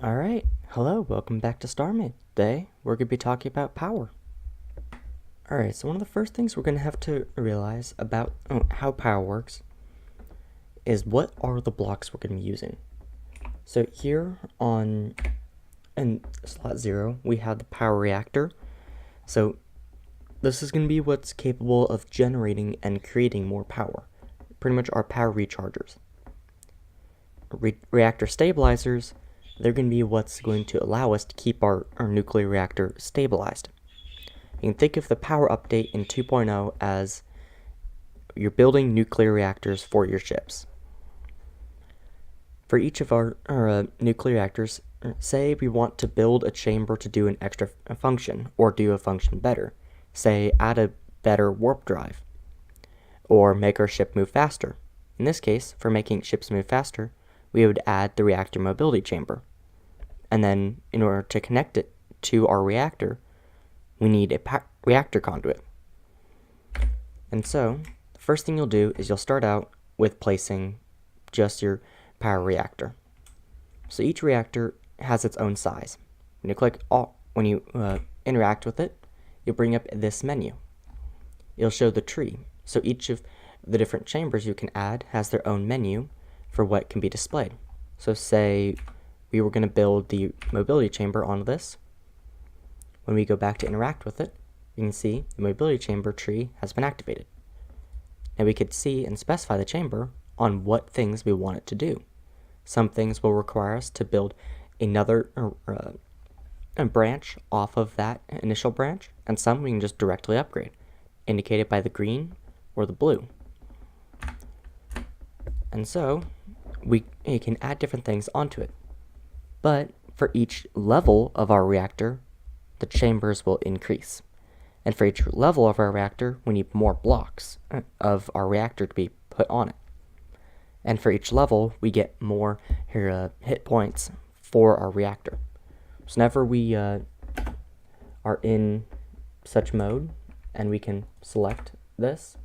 Alright, hello, welcome back to Starmade. Today, we're going to be talking about power. Alright, so one of the first things we're going to have to realize about how power works is what are the blocks we're going to be using. So here in slot 0, we have the power reactor. So this is going to be what's capable of generating and creating more power. Pretty much our power rechargers. Reactor stabilizers, they're going to be what's going to allow us to keep our nuclear reactor stabilized. You can think of the power update in 2.0 as you're building nuclear reactors for your ships. For each of our nuclear reactors, say we want to build a chamber to do an extra function, or do a function better. Say, add a better warp drive, or make our ship move faster. In this case, for making ships move faster, we would add the reactor mobility chamber. And then, in order to connect it to our reactor, we need a reactor conduit. And so, the first thing you'll do is you'll start out with placing just your power reactor. So each reactor has its own size. When you interact with it, you'll bring up this menu. It'll show the tree. So each of the different chambers you can add has their own menu for what can be displayed. So say we were going to build the mobility chamber onto this. When we go back to interact with it, you can see the mobility chamber tree has been activated. Now we could see and specify the chamber on what things we want it to do. Some things will require us to build another branch off of that initial branch, and some we can just directly upgrade, indicated by the green or the blue. And so we can add different things onto it. But for each level of our reactor, the chambers will increase. And for each level of our reactor, we need more blocks of our reactor to be put on it. And for each level, we get more hit points for our reactor. So whenever we are in such mode, and we can select this,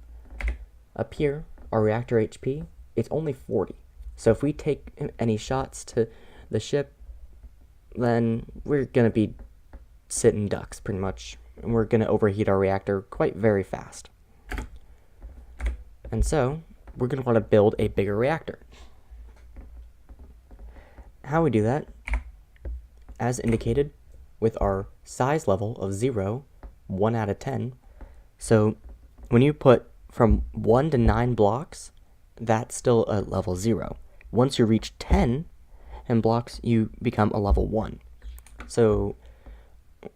up here, our reactor HP, it's only 40. So if we take any shots to the ship, then we're going to be sitting ducks, pretty much. And we're going to overheat our reactor quite very fast. And so, we're going to want to build a bigger reactor. How we do that, as indicated with our size level of 0, 1 out of 10. So, when you put from 1 to 9 blocks, that's still a level 0. Once you reach 10 in blocks, you become a level 1. So,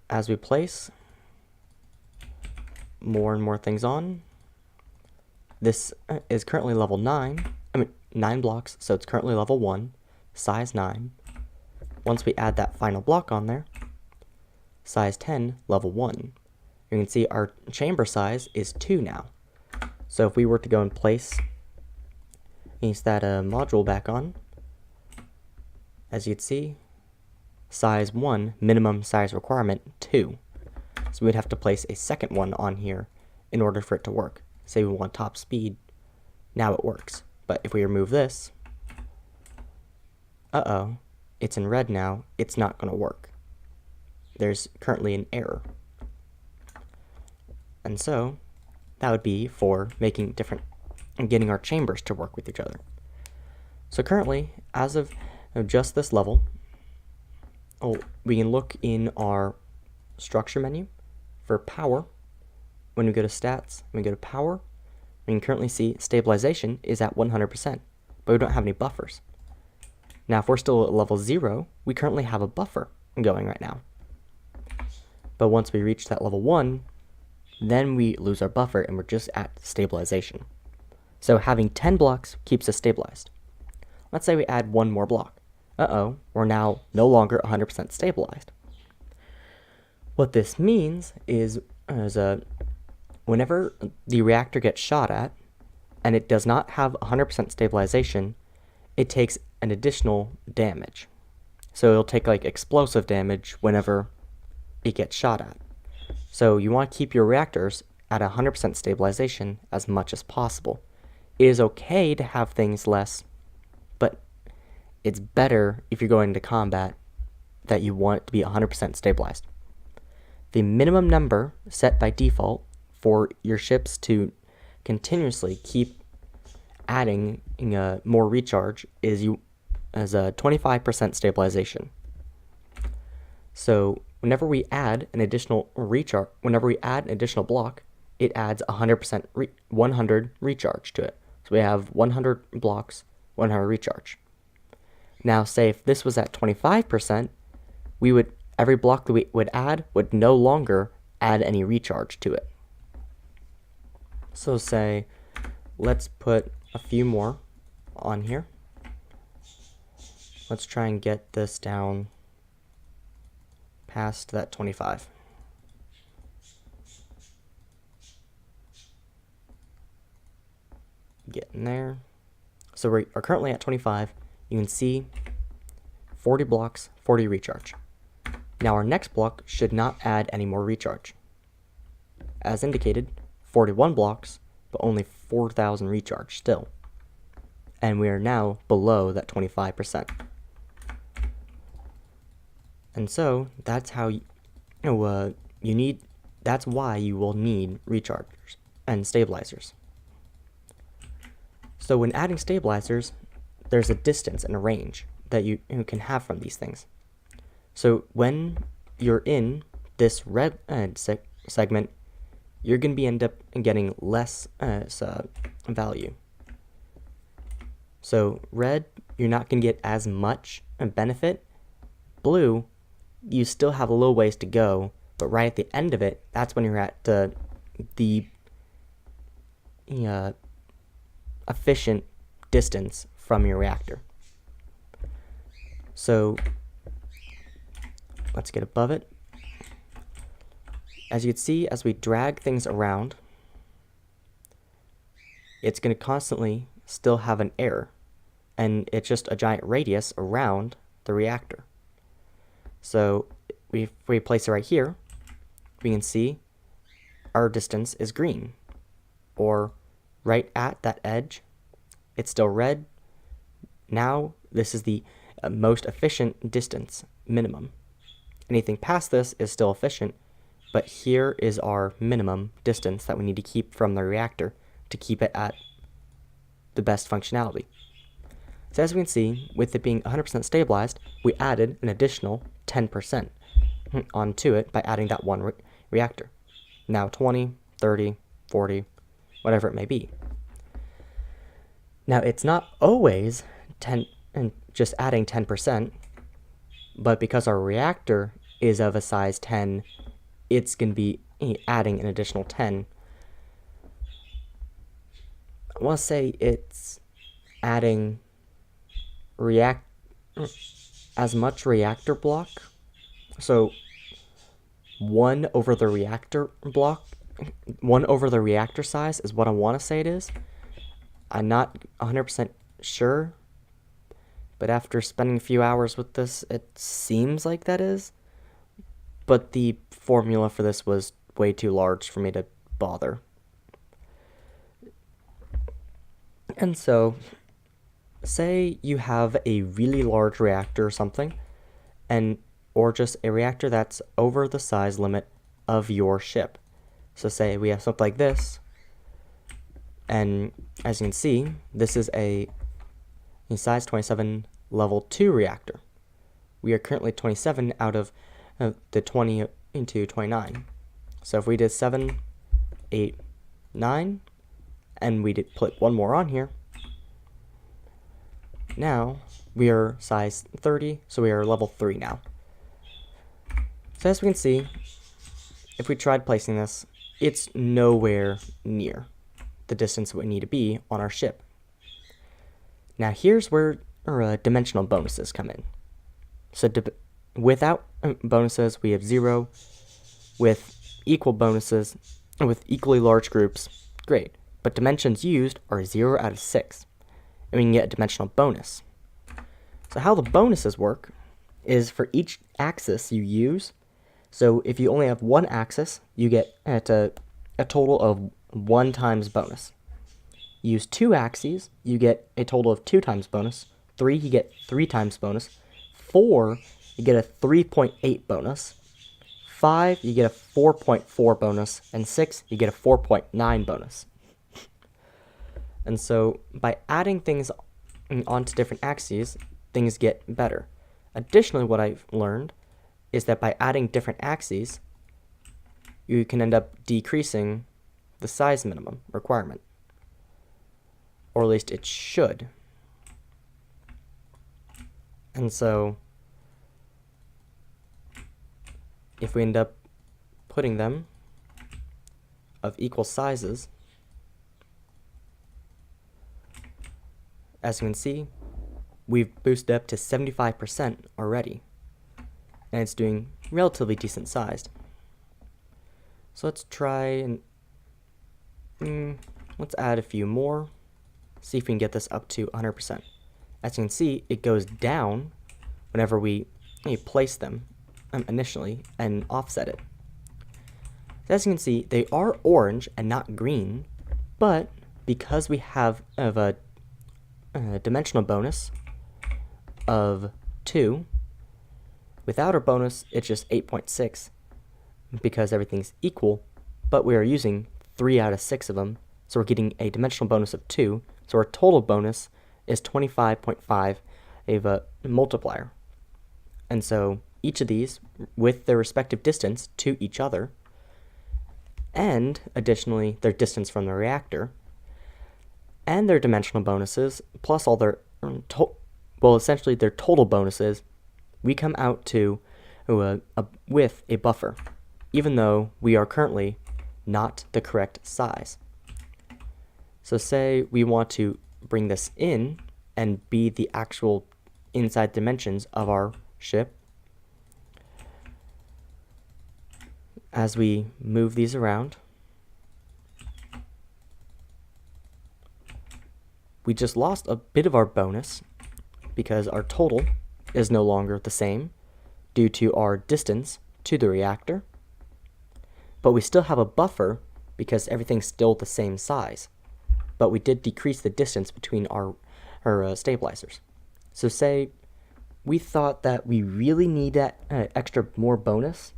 as we place more and more things on, this is currently level 9 blocks, so it's currently level 1, size 9. Once we add that final block on there, size 10, level 1. You can see our chamber size is 2 now. So if we were to go and place that module back on, as you can see, size 1, minimum size requirement, 2. So we'd have to place a second one on here in order for it to work. Say we want top speed, now it works. But if we remove this, it's in red now, it's not going to work. There's currently an error. And so, that would be for making different and getting our chambers to work with each other. So currently, as of just this level, we can look in our structure menu for power. When we go to stats, when we go to power, we can currently see stabilization is at 100%, but we don't have any buffers. Now, if we're still at level 0, we currently have a buffer going right now. But once we reach that level 1, then we lose our buffer and we're just at stabilization. So having 10 blocks keeps us stabilized. Let's say we add one more block. We're now no longer 100% stabilized. What this means is whenever the reactor gets shot at, and it does not have 100% stabilization, it takes an additional damage. So it'll take like explosive damage whenever it gets shot at. So you want to keep your reactors at 100% stabilization as much as possible. It is okay to have things less, but it's better if you're going to combat that you want it to be 100% stabilized. The minimum number set by default for your ships to continuously keep adding more recharge is a 25% stabilization. So whenever we add an additional block, it adds 100 recharge to it. So we have 100 blocks, 100 recharge. Now, say if this was at 25%, every block that we would add would no longer add any recharge to it. So say, let's put a few more on here. Let's try and get this down past that 25. Getting there. So we are currently at 25. You can see 40 blocks, 40 recharge. Now our next block should not add any more recharge. As indicated, 41 blocks, but only 4,000 recharge still. And we are now below that 25%. And so that's how that's why you will need rechargers and stabilizers. So when adding stabilizers, there's a distance and a range that you can have from these things. So when you're in this red segment, you're going to end up getting less value. So red, you're not going to get as much benefit. Blue, you still have a little ways to go, but right at the end of it, that's when you're at the efficient distance from your reactor. So let's get above it. As you can see, as we drag things around, it's going to constantly still have an error, and it's just a giant radius around the reactor. So if we place it right here, we can see our distance is green, or right at that edge, it's still red. Now this is the most efficient distance minimum. Anything past this is still efficient, but here is our minimum distance that we need to keep from the reactor to keep it at the best functionality. So as we can see, with it being 100% stabilized, we added an additional 10% onto it by adding that one reactor. Now 20, 30, 40, whatever it may be. Now it's not always 10 and just adding 10%, but because our reactor is of a size 10, it's going to be adding an additional 10. I want to say it's adding as much reactor block. So 1 over the reactor block, 1 over the reactor size is what I want to say it is. I'm not 100% sure, but after spending a few hours with this, it seems like that is. But the formula for this was way too large for me to bother. And so, say you have a really large reactor or something, or just a reactor that's over the size limit of your ship. So say we have something like this, and as you can see, this is a size 27 level 2 reactor. We are currently 27 out of the 20 into 29. So if we did 7, 8, 9, and we did put one more on here, now we are size 30, so we are level 3 now. So as we can see, if we tried placing this, it's nowhere near the distance we need to be on our ship. Now here's where our dimensional bonuses come in. So without bonuses, we have 0. With equal bonuses, with equally large groups, great. But dimensions used are 0 out of 6. And we can get a dimensional bonus. So how the bonuses work is for each axis you use. So if you only have one axis, you get a total of 1 times bonus. Use 2 axes, you get a total of 2 times bonus. 3, you get 3 times bonus. 4, you get a 3.8 bonus. 5, you get a 4.4 bonus. And 6, you get a 4.9 bonus. And so by adding things onto different axes, things get better. Additionally, what I've learned is that by adding different axes, you can end up decreasing the size minimum requirement. Or at least it should. And so if we end up putting them of equal sizes, as you can see, we've boosted up to 75% already, and it's doing relatively decent sized. So let's try and let's add a few more, see if we can get this up to 100%. As you can see, it goes down whenever we place them initially and offset it. So as you can see, they are orange and not green, but because we have a dimensional bonus of 2, without our bonus, it's just 8.6 because everything's equal, but we are using 3 out of 6 of them, so we're getting a dimensional bonus of 2, so our total bonus is 25.5 of a multiplier. And so each of these, with their respective distance to each other, and additionally their distance from the reactor, and their dimensional bonuses, plus all their, essentially their total bonuses, we come out to with a buffer, even though we are currently not the correct size. So say we want to bring this in and be the actual inside dimensions of our ship. As we move these around, we just lost a bit of our bonus because our total is no longer the same due to our distance to the reactor, but we still have a buffer because everything's still the same size, but we did decrease the distance between our stabilizers. So say we thought that we really need that extra more bonus,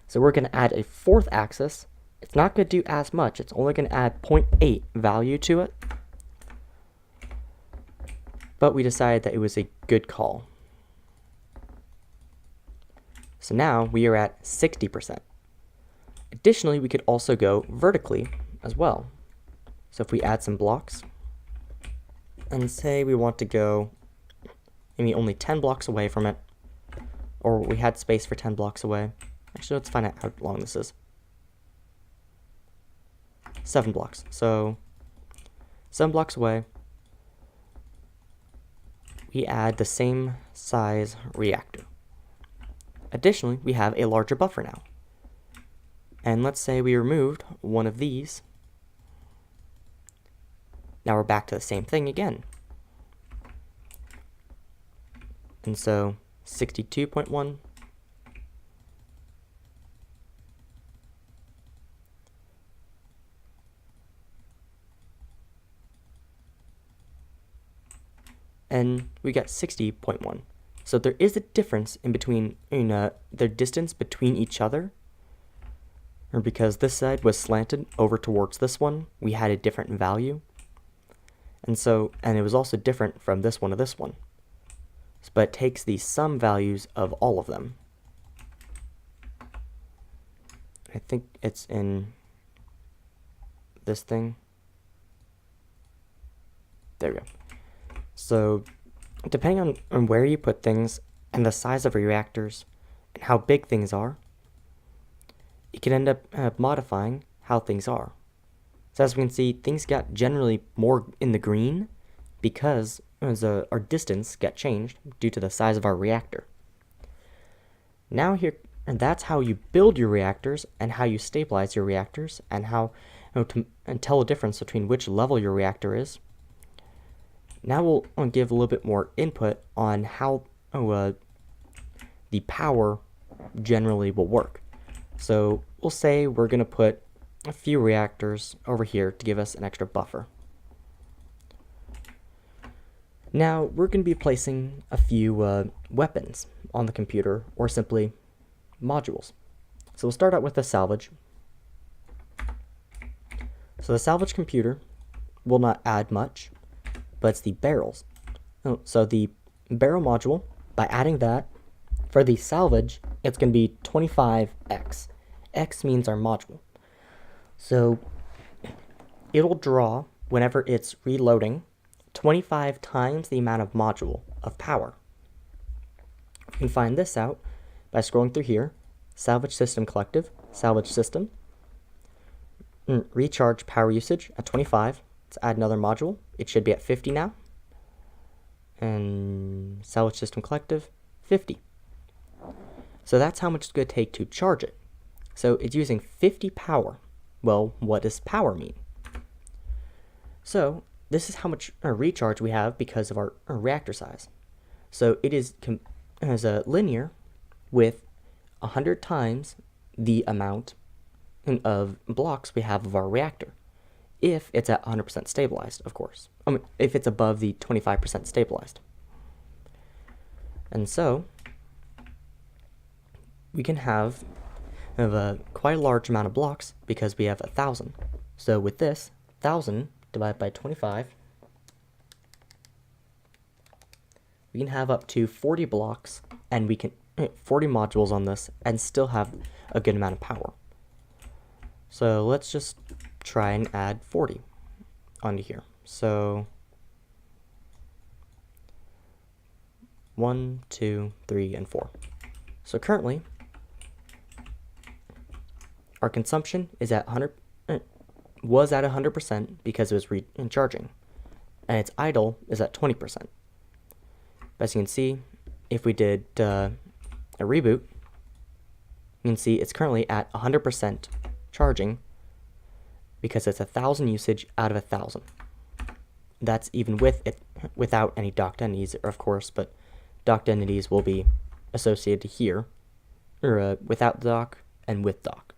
so we're going to add a 4th axis. It's not going to do as much, it's only going to add 0.8 value to it, but we decided that it was a good call. So now we are at 60%. Additionally, we could also go vertically as well. So if we add some blocks, and say we want to go maybe only 10 blocks away from it, or we had space for 10 blocks away. Actually, let's find out how long this is. 7 blocks. So 7 blocks away, we add the same size reactor. Additionally, we have a larger buffer now. And let's say we removed one of these. Now we're back to the same thing again. And so 62.1. And we got 60.1. So there is a difference in between their distance between each other, or because this side was slanted over towards this one, we had a different value. And it was also different from this one to this one. But it takes the sum values of all of them. I think it's in this thing. There we go. So depending on where you put things and the size of your reactors and how big things are, you can end up modifying how things are. So as we can see, things got generally more in the green because our distance got changed due to the size of our reactor. Now here, and that's how you build your reactors and how you stabilize your reactors and how and tell the difference between which level your reactor is. Now we'll give a little bit more input on how the power generally will work. So we'll say we're going to put a few reactors over here to give us an extra buffer. Now we're going to be placing a few weapons on the computer or simply modules. So we'll start out with the salvage. So the salvage computer will not add much, but it's the barrels. So the barrel module, by adding that, for the salvage, it's going to be 25x. X means our module. So it'll draw, whenever it's reloading, 25 times the amount of module of power. You can find this out by scrolling through here. Salvage system collective, salvage system. Recharge power usage at 25. Let's add another module. It should be at 50 now. And salvage system collective, 50. So that's how much it's going to take to charge it. So it's using 50 power. Well, what does power mean? So this is how much recharge we have because of our reactor size. So it is as a linear with 100 times the amount of blocks we have of our reactor, if it's at 100% stabilized, of course. If it's above the 25% stabilized. And so we can have quite a large amount of blocks because we have 1,000. So with this, 1,000 divided by 25, we can have up to 40 blocks, and we can 40 modules on this and still have a good amount of power. So let's just try and add 40 onto here. So 1, 2, 3, and 4. So currently, our consumption is at 100% because it was recharging, and its idle is at 20%. As you can see, if we did a reboot, you can see it's currently at 100% charging because it's 1,000 usage out of 1,000. That's even with it without any docked entities, of course, but docked entities will be associated here, or without the dock and with dock.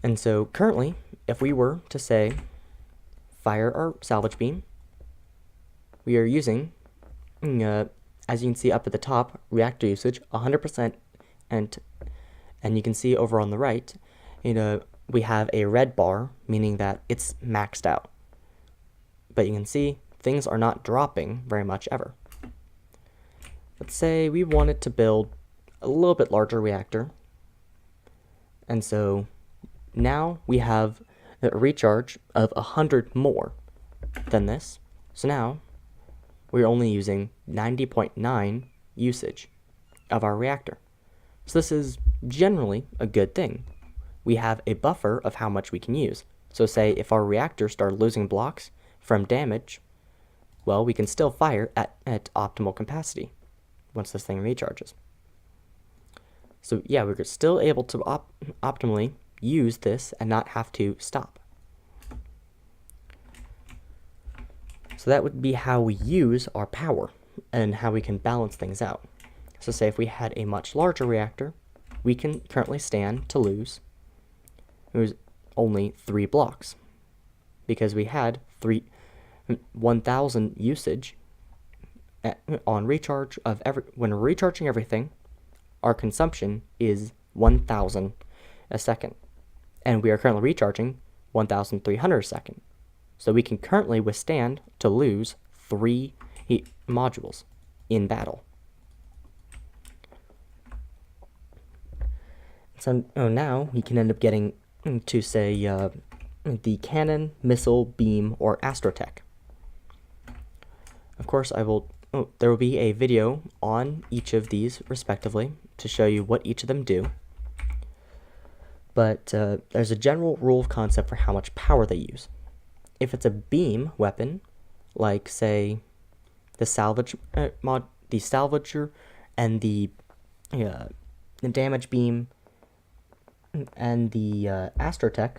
And so currently, if we were to say fire our salvage beam, we are using, as you can see up at the top, reactor usage 100%, and you can see over on the right, we have a red bar, meaning that it's maxed out. But you can see things are not dropping very much ever. Let's say we wanted to build a little bit larger reactor, and so now we have a recharge of 100 more than this. So now we're only using 90.9 usage of our reactor. So this is generally a good thing. We have a buffer of how much we can use. So say if our reactor started losing blocks from damage, well, we can still fire at optimal capacity once this thing recharges. So yeah, we're still able to optimally use this and not have to stop. So that would be how we use our power and how we can balance things out. So say if we had a much larger reactor, we can currently stand to lose only 3 blocks because we had 1,000 usage on recharge of when we're recharging everything. Our consumption is 1,000 a second, and we are currently recharging 1,300 a second. So we can currently withstand to lose 3 modules in battle. So now we can end up getting to say the cannon, missile, beam, or astrotech. Of course, there will be a video on each of these respectively to show you what each of them do. But there's a general rule of concept for how much power they use. If it's a beam weapon, like say the salvager and the damage beam and the astrotech,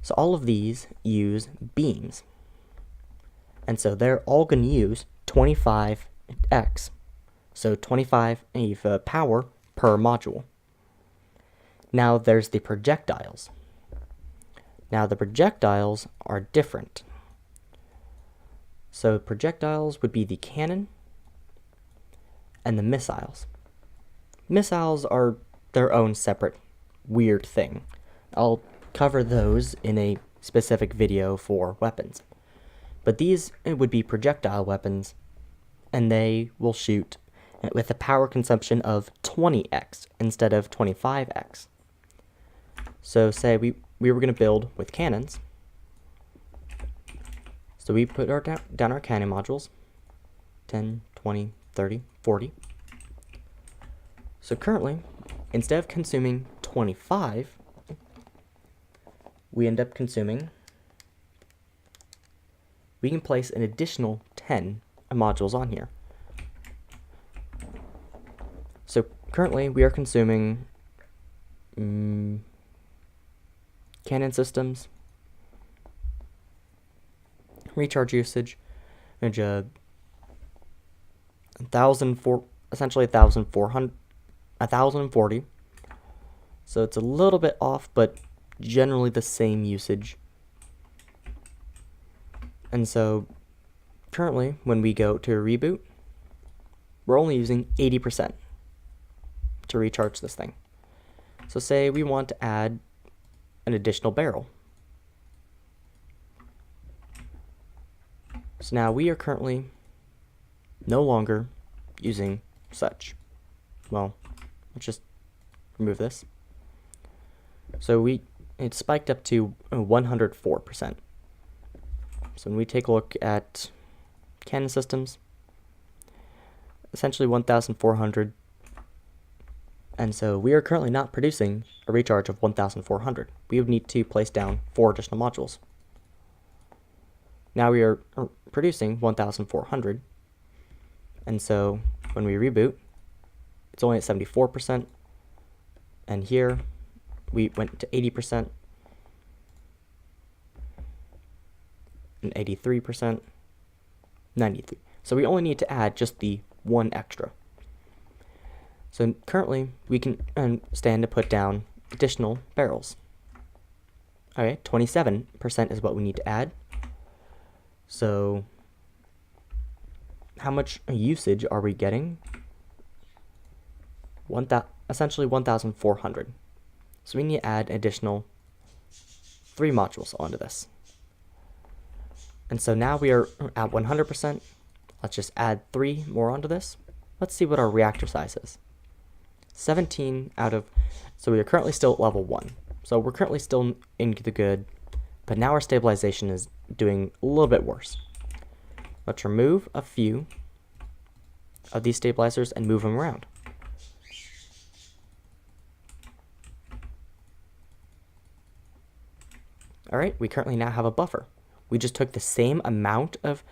so all of these use beams, and so they're all going to use 25x, so 25 power per module. Now there's the projectiles. Now the projectiles are different. So projectiles would be the cannon and the missiles. Missiles are their own separate weird thing. I'll cover those in a specific video for weapons. But these would be projectile weapons, and they will shoot with a power consumption of 20x instead of 25x. So say we were going to build with cannons. So we put down our cannon modules, 10, 20, 30, 40. So currently, instead of consuming 25, we end up consuming, we can place an additional 10 modules on here. So currently we are consuming cannon systems, recharge usage, and essentially 1,040. So it's a little bit off, but generally the same usage. And so currently when we go to reboot, we're only using 80% to recharge this thing. So say we want to add an additional barrel. So now we are currently no longer using such. Well, let's just remove this. So it spiked up to 104%. So when we take a look at cannon systems, essentially 1,400. And so we are currently not producing a recharge of 1,400. We would need to place down 4 additional modules. Now we are producing 1,400. And so when we reboot, it's only at 74%. And here we went to 80%. And 83%. 93. So we only need to add just the 1 extra. So currently we can stand to put down additional barrels. Okay, 27% is what we need to add. So how much usage are we getting? Essentially 1,400. So we need to add an additional 3 modules onto this. And so now we are at 100%. Let's just add 3 more onto this. Let's see what our reactor size is. 17 out of, so we are currently still at level 1. So we're currently still in the good, but now our stabilization is doing a little bit worse. Let's remove a few of these stabilizers and move them around. Alright, we currently now have a buffer. We just took the same amount of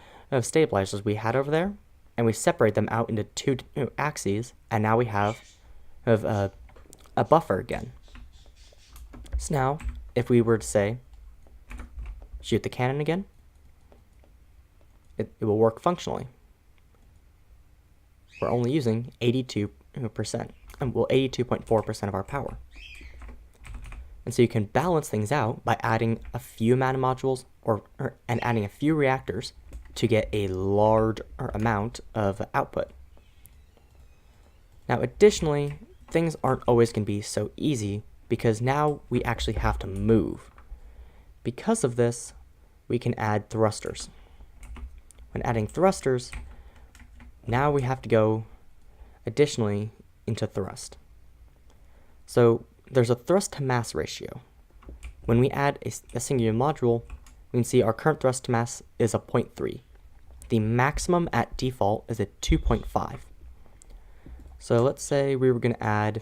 stabilizers we had over there, and we separate them out into 2 axes, and now we have a buffer again. So now, if we were to say, shoot the cannon again, it will work functionally. We're only using 82%, and well, 82.4% of our power. And so you can balance things out by adding a few mana modules and adding a few reactors to get a large amount of output. Now additionally, things aren't always going to be so easy because now we actually have to move. Because of this, we can add thrusters. When adding thrusters, now we have to go additionally into thrust. So there's a thrust to mass ratio. When we add a singular module, we can see our current thrust to mass is a 0.3. The maximum at default is a 2.5. So let's say we were going to add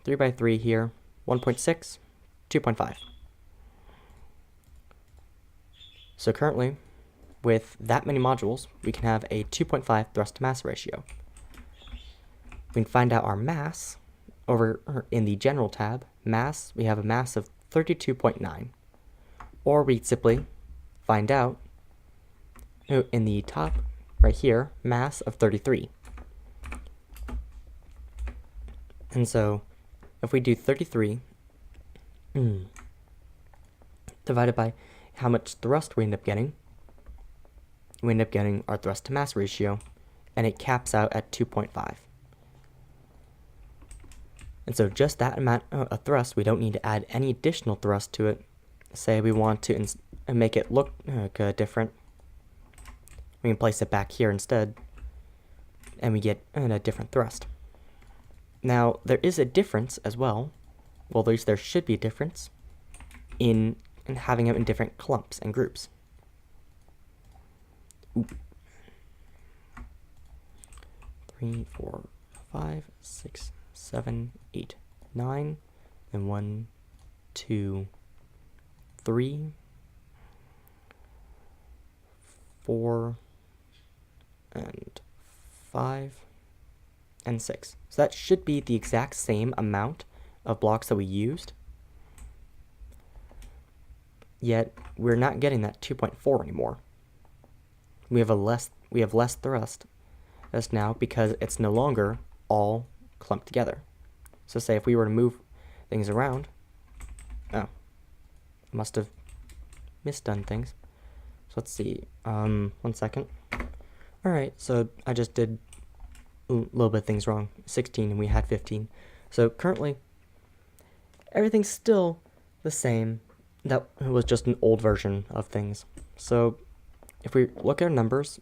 3x3 here, 1.6, 2.5. So currently, with that many modules, we can have a 2.5 thrust to mass ratio. We can find out our mass over in the general tab. Mass, we have a mass of 32.9. Or we simply find out in the top right here, mass of 33. And so if we do 33 divided by how much thrust we end up getting. We end up getting our thrust to mass ratio, and it caps out at 2.5. And so just that amount of thrust, we don't need to add any additional thrust to it. Say we want to make it look different, we can place it back here instead, and we get a different thrust. Now, there is a difference as well, well, at least there should be a difference, in having them in different clumps and groups. Ooh. 3, 4, 5, 6, 7, 8, 9, and 1, 2, 3, 4, and 5, and 6. So that should be the exact same amount of blocks that we used. Yet we're not getting that 2.4 anymore. We have less thrust as now because it's no longer all clumped together. So say if we were to move things around, oh, must have misdone things. So let's see, 1 second. All right, so I just did a little bit of things wrong. 16 and we had 15. So currently, everything's still the same. That was just an old version of things. So if we look at our numbers,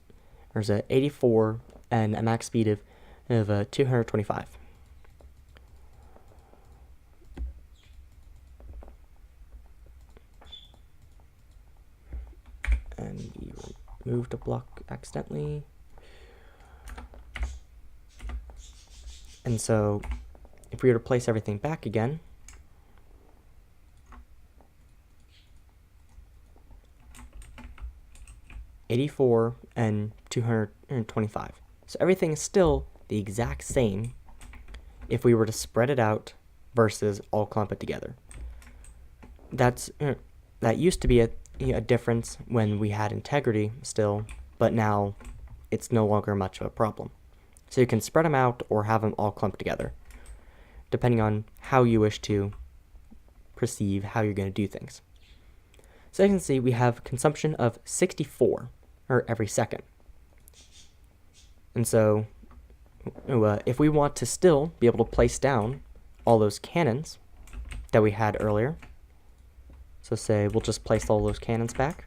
there's a 84 and a max speed of 225. And we removed a block accidentally. And so if we were to place everything back again, $84 and 225. So everything is still the exact same if we were to spread it out versus all clump it together. That used to be a difference when we had integrity still, but now it's no longer much of a problem. So you can spread them out or have them all clumped together, depending on how you wish to perceive how you're going to do things. So you can see we have consumption of 64 every second. And so if we want to still be able to place down all those cannons that we had earlier, so say we'll just place all those cannons back.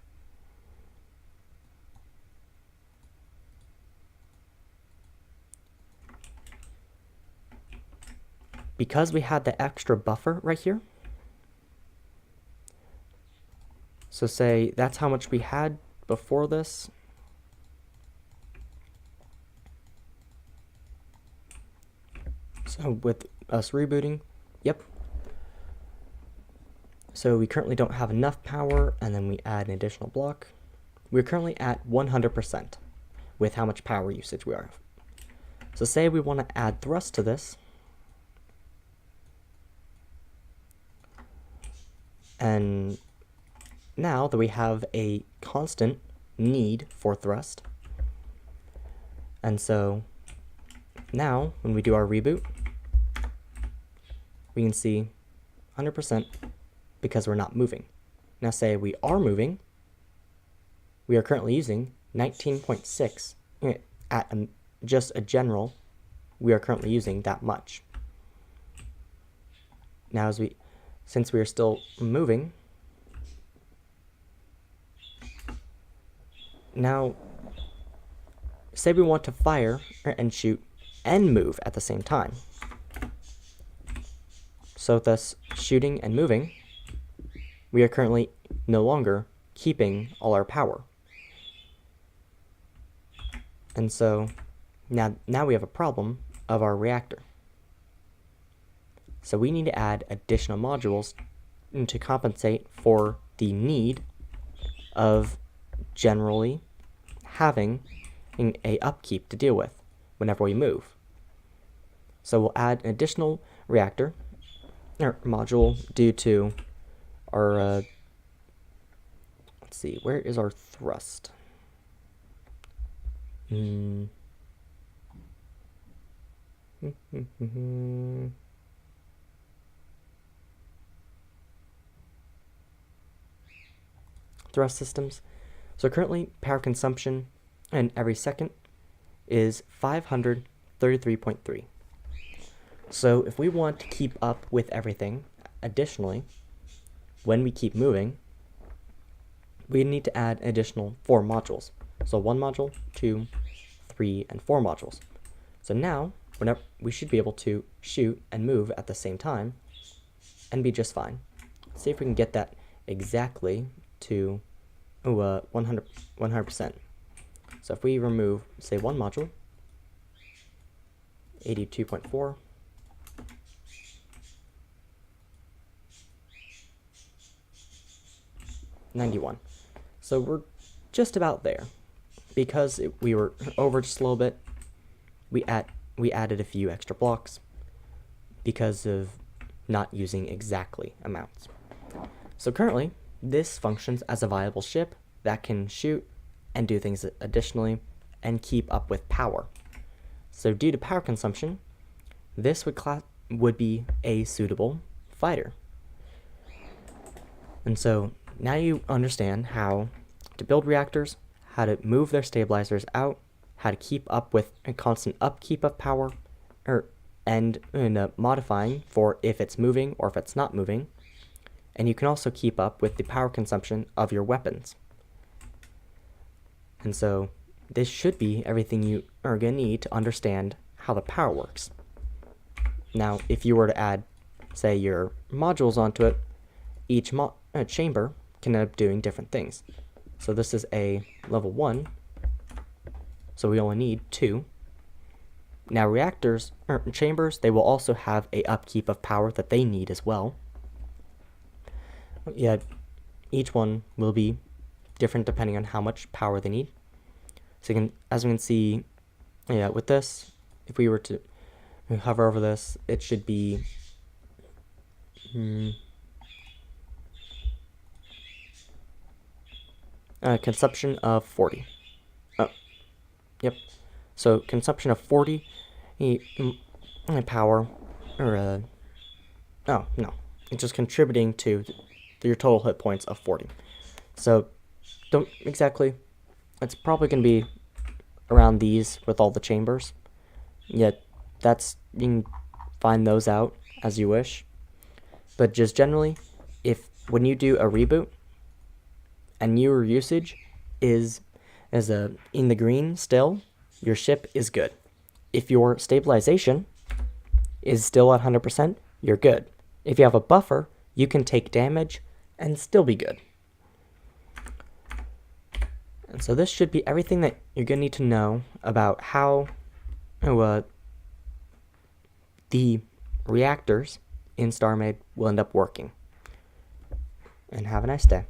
Because we had the extra buffer right here, so say that's how much we had before this. So with us rebooting, yep. So we currently don't have enough power, and then we add an additional block. We're currently at 100% with how much power usage we are. So say we want to add thrust to this, and now that we have a constant need for thrust, and so now when we do our reboot, we can see 100% because we're not moving. Now say we are moving, we are currently using 19.6 at just a general, we are currently using that much. Now since we are still moving, now say we want to fire and shoot and move at the same time. So thus shooting and moving, we are currently no longer keeping all our power. And so now we have a problem of our reactor. So we need to add additional modules to compensate for the need of generally having a upkeep to deal with whenever we move. So we'll add an additional reactor or module due to our let's see, where is our thrust? thrust systems. So currently power consumption in every second is 533.3. So if we want to keep up with everything, additionally, when we keep moving, we need to add an additional 4 modules. So 1 module, 2, 3, and 4 modules. So now, whenever we should be able to shoot and move at the same time and be just fine. Let's see if we can get that exactly to 100%. So if we remove, say, 1 module, 82.4, $91. So we're just about there. Because we were over just a little bit, we added a few extra blocks because of not using exactly amounts. So currently, this functions as a viable ship that can shoot and do things additionally and keep up with power. So due to power consumption, this would be a suitable fighter. And so now you understand how to build reactors, how to move their stabilizers out, how to keep up with a constant upkeep of power, and modifying for if it's moving or if it's not moving. And you can also keep up with the power consumption of your weapons. And so this should be everything you are going to need to understand how the power works. Now, if you were to add, say, your modules onto it, each chamber can end up doing different things. So this is a level 1, so we only need 2. Now reactors, or chambers, they will also have a upkeep of power that they need as well. Yeah, each one will be different depending on how much power they need. So you can, as we can see, yeah, with this, if we were to hover over this, it should be consumption of 40. Oh, yep. So consumption of 40 power, or oh no, it's just contributing to your total hit points of 40. So don't exactly. It's probably going to be around these with all the chambers. Yet that's, you can find those out as you wish. But just generally, when you do a reboot and your usage is in the green still, your ship is good. If your stabilization is still at 100%, you're good. If you have a buffer, you can take damage and still be good. And so this should be everything that you're going to need to know about how the reactors in Starmade will end up working. And have a nice day.